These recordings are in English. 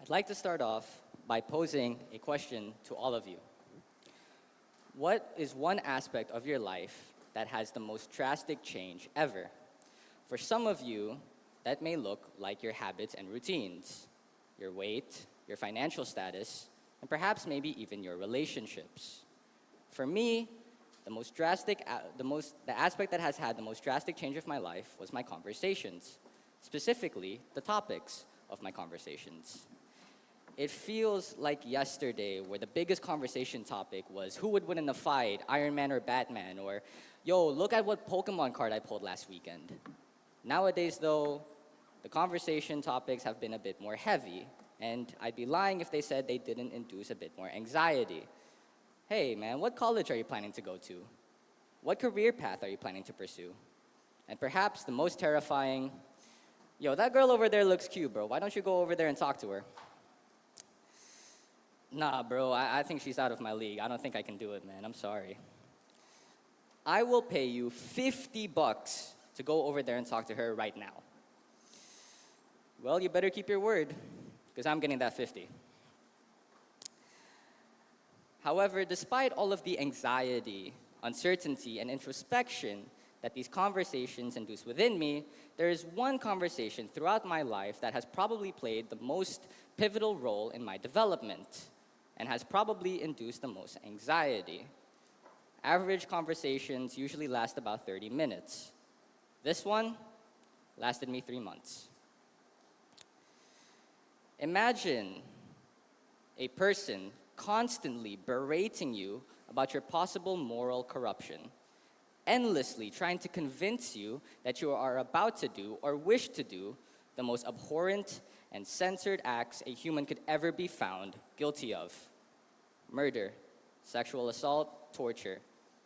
I'd like to start off by posing a question to all of you. What is one aspect of your life that has the most drastic change ever? For some of you, that may look like your habits and routines, your weight, your financial status, and perhaps maybe even your relationships. For me, the aspect that has had the most drastic change of my life was my conversations, specifically the topics of my conversations. It feels like yesterday where the biggest conversation topic was who would win in a fight, Iron Man or Batman, or yo, look at what Pokemon card I pulled last weekend. Nowadays though, the conversation topics have been a bit more heavy, and I'd be lying if they said they didn't induce a bit more anxiety. Hey man, what college are you planning to go to? What career path are you planning to pursue? And perhaps the most terrifying, yo, that girl over there looks cute, bro. Why don't you go over there and talk to her? Nah, bro, I think she's out of my league. I don't think I can do it, man. I'm sorry. I will pay you $50 to go over there and talk to her right now. Well, you better keep your word, because I'm getting that 50. However, despite all of the anxiety, uncertainty, and introspection that these conversations induce within me, there is one conversation throughout my life that has probably played the most pivotal role in my development and has probably induced the most anxiety. Average conversations usually last about 30 minutes. This one lasted me 3 months. Imagine a person constantly berating you about your possible moral corruption, endlessly trying to convince you that you are about to do or wish to do the most abhorrent and censored acts a human could ever be found guilty of: murder, sexual assault, torture,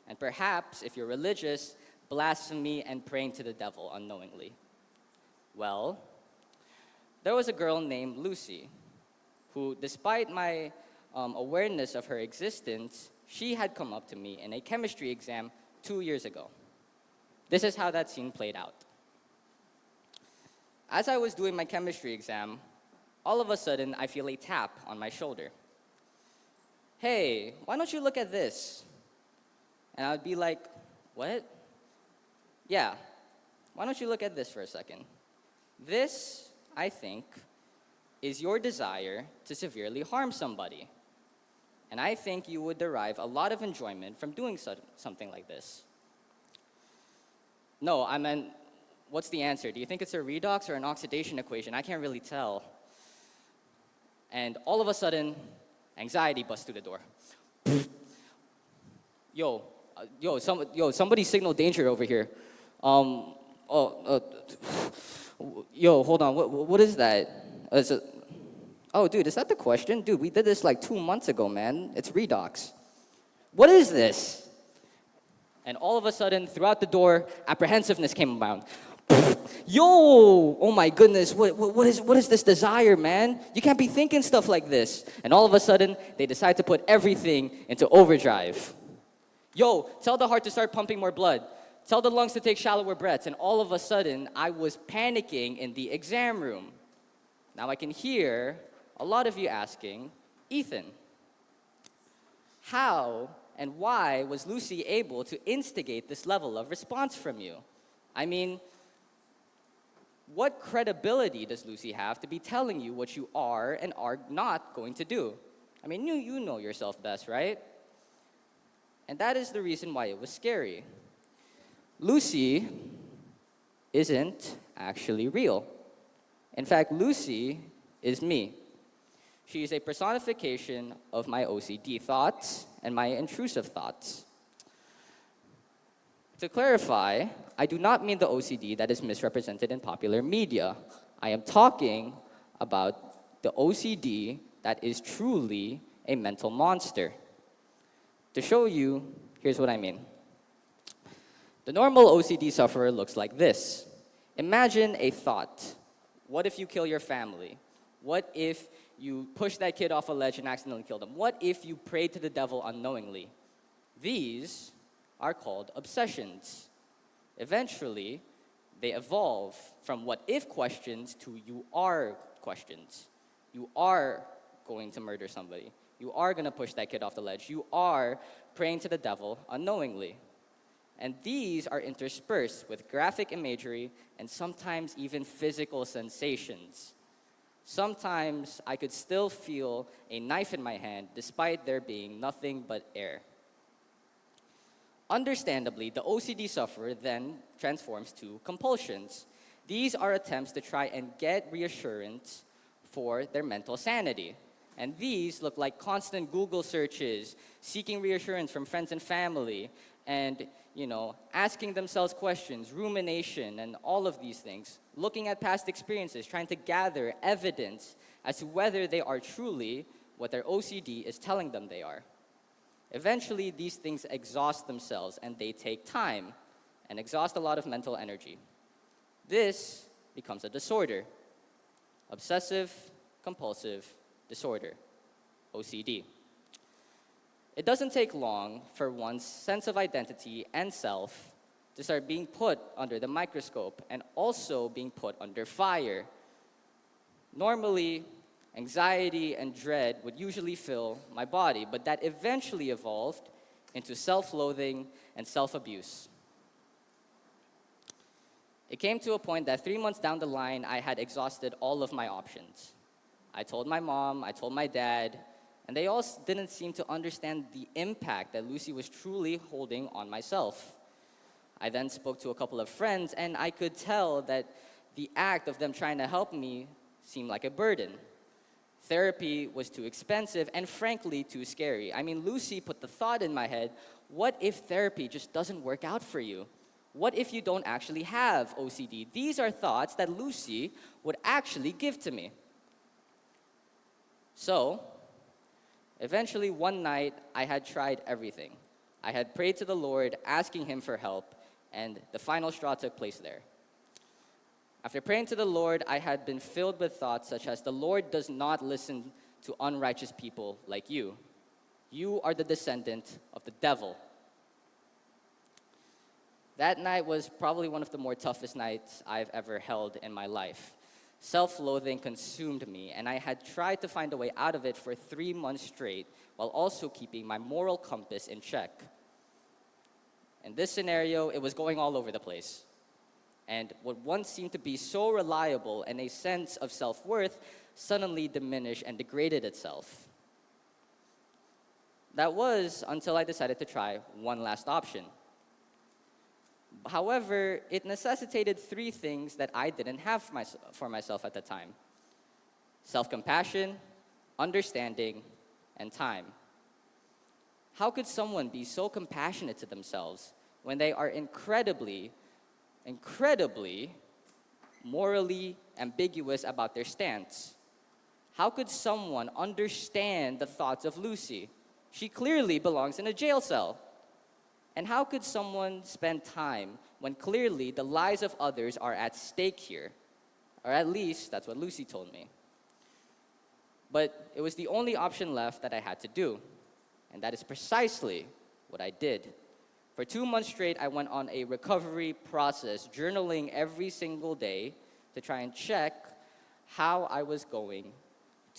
and perhaps, if you're religious, blasphemy and praying to the devil unknowingly. Well, there was a girl named Lucy who, despite my awareness of her existence, she had come up to me in a chemistry exam 2 years ago. This is how that scene played out. As I was doing my chemistry exam, all of a sudden I feel a tap on my shoulder. Hey, why don't you look at this? And I would be like, what? Yeah, why don't you look at this for a second? This, I think, is your desire to severely harm somebody. And I think you would derive a lot of enjoyment from doing something like this. No, I meant, what's the answer? Do you think it's a redox or an oxidation equation? I can't really tell. And all of a sudden, anxiety busts through the door. Somebody signal danger over here. Yo, hold on, what is that? Oh, dude, is that the question? Dude, we did this like 2 months ago, man. It's redox. What is this? And all of a sudden, throughout the door, apprehensiveness came around. Yo, oh my goodness, what is this desire, man? You can't be thinking stuff like this. And all of a sudden, they decide to put everything into overdrive. Yo, tell the heart to start pumping more blood. Tell the lungs to take shallower breaths. And all of a sudden, I was panicking in the exam room. Now I can hear a lot of you asking, Ethan, how and why was Lucy able to instigate this level of response from you? I mean, what credibility does Lucy have to be telling you what you are and are not going to do? I mean, you know yourself best, right? And that is the reason why it was scary. Lucy isn't actually real. In fact, Lucy is me. She is a personification of my OCD thoughts and my intrusive thoughts. To clarify, I do not mean the OCD that is misrepresented in popular media. I am talking about the OCD that is truly a mental monster. To show you, here's what I mean. The normal OCD sufferer looks like this. Imagine a thought. What if you kill your family? What if you push that kid off a ledge and accidentally kill them? What if you pray to the devil unknowingly? These are called obsessions. Eventually, they evolve from what if questions to you are questions. you are going to murder somebody. You are going to push that kid off the ledge. You are praying to the devil unknowingly. And these are interspersed with graphic imagery and sometimes even physical sensations. Sometimes I could still feel a knife in my hand despite there being nothing but air. Understandably, the OCD sufferer then transforms to compulsions. These are attempts to try and get reassurance for their mental sanity. And these look like constant Google searches, seeking reassurance from friends and family, and asking themselves questions, rumination, and all of these things, looking at past experiences, trying to gather evidence as to whether they are truly what their OCD is telling them they are. Eventually, these things exhaust themselves, and they take time and exhaust a lot of mental energy. This becomes a disorder, obsessive compulsive disorder, OCD. It doesn't take long for one's sense of identity and self to start being put under the microscope and also being put under fire. Normally, anxiety and dread would usually fill my body, but that eventually evolved into self-loathing and self-abuse. It came to a point that 3 months down the line, I had exhausted all of my options. I told my mom, I told my dad, and they all didn't seem to understand the impact that Lucy was truly holding on myself. I then spoke to a couple of friends, and I could tell that the act of them trying to help me seemed like a burden. Therapy was too expensive and frankly too scary. I mean, Lucy put the thought in my head, what if therapy just doesn't work out for you? What if you don't actually have OCD? These are thoughts that Lucy would actually give to me. So, eventually one night, I had tried everything. I had prayed to the Lord, asking Him for help, and the final straw took place there. After praying to the Lord, I had been filled with thoughts such as, the Lord does not listen to unrighteous people like you. You are the descendant of the devil. That night was probably one of the more toughest nights I've ever held in my life. Self-loathing consumed me, and I had tried to find a way out of it for 3 months straight, while also keeping my moral compass in check. In this scenario, it was going all over the place. And what once seemed to be so reliable and a sense of self-worth suddenly diminished and degraded itself. That was until I decided to try one last option. However, it necessitated 3 things that I didn't have for myself at the time: self-compassion, understanding, and time. How could someone be so compassionate to themselves when they are incredibly morally ambiguous about their stance? How could someone understand the thoughts of Lucy? She clearly belongs in a jail cell. And how could someone spend time when clearly the lives of others are at stake here? Or at least, that's what Lucy told me. But it was the only option left that I had to do. And that is precisely what I did. For 2 months straight, I went on a recovery process, journaling every single day to try and check how I was going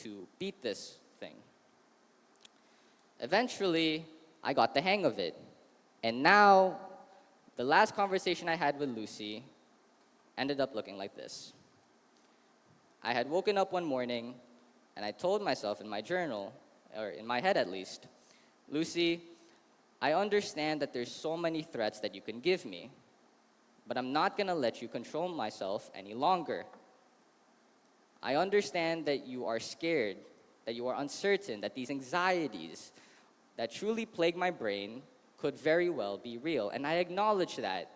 to beat this thing. Eventually, I got the hang of it. And now, the last conversation I had with Lucy ended up looking like this. I had woken up one morning, and I told myself in my journal, or in my head at least, Lucy, I understand that there's so many threats that you can give me, but I'm not gonna let you control myself any longer. I understand that you are scared, that you are uncertain, that these anxieties that truly plague my brain could very well be real, and I acknowledge that.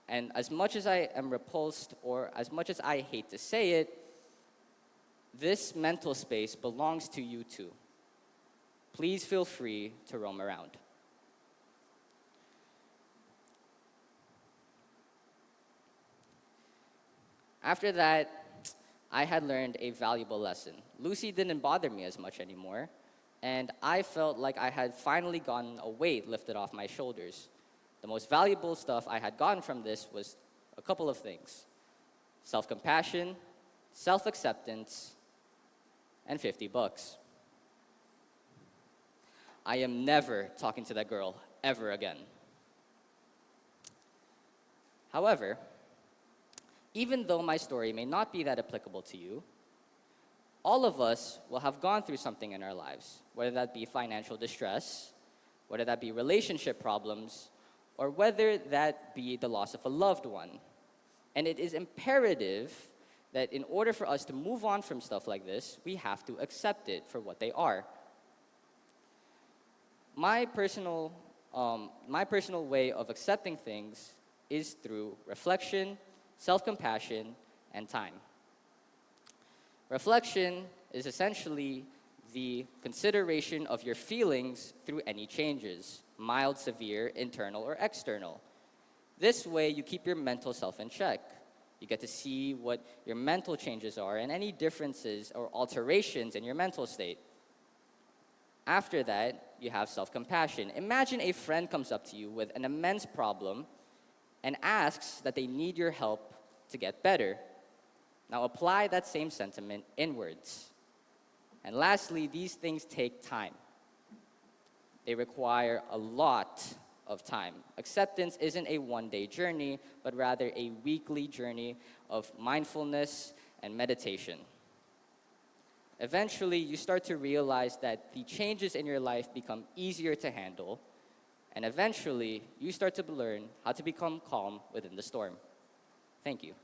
And as much as I am repulsed, or as much as I hate to say it, this mental space belongs to you too. Please feel free to roam around. After that, I had learned a valuable lesson. Lucy didn't bother me as much anymore, and I felt like I had finally gotten a weight lifted off my shoulders. The most valuable stuff I had gotten from this was a couple of things: self-compassion, self-acceptance, and $50. I am never talking to that girl ever again. However, even though my story may not be that applicable to you, all of us will have gone through something in our lives, whether that be financial distress, whether that be relationship problems, or whether that be the loss of a loved one. And it is imperative that in order for us to move on from stuff like this, we have to accept it for what they are. My personal way of accepting things is through reflection, self-compassion, and time. Reflection is essentially the consideration of your feelings through any changes, mild, severe, internal, or external. This way, you keep your mental self in check. You get to see what your mental changes are and any differences or alterations in your mental state. After that, you have self-compassion. Imagine a friend comes up to you with an immense problem and asks that they need your help to get better. Now apply that same sentiment inwards. And lastly, these things take time. They require a lot of time. Acceptance isn't a one-day journey, but rather a weekly journey of mindfulness and meditation. Eventually, you start to realize that the changes in your life become easier to handle, and eventually, you start to learn how to become calm within the storm. Thank you.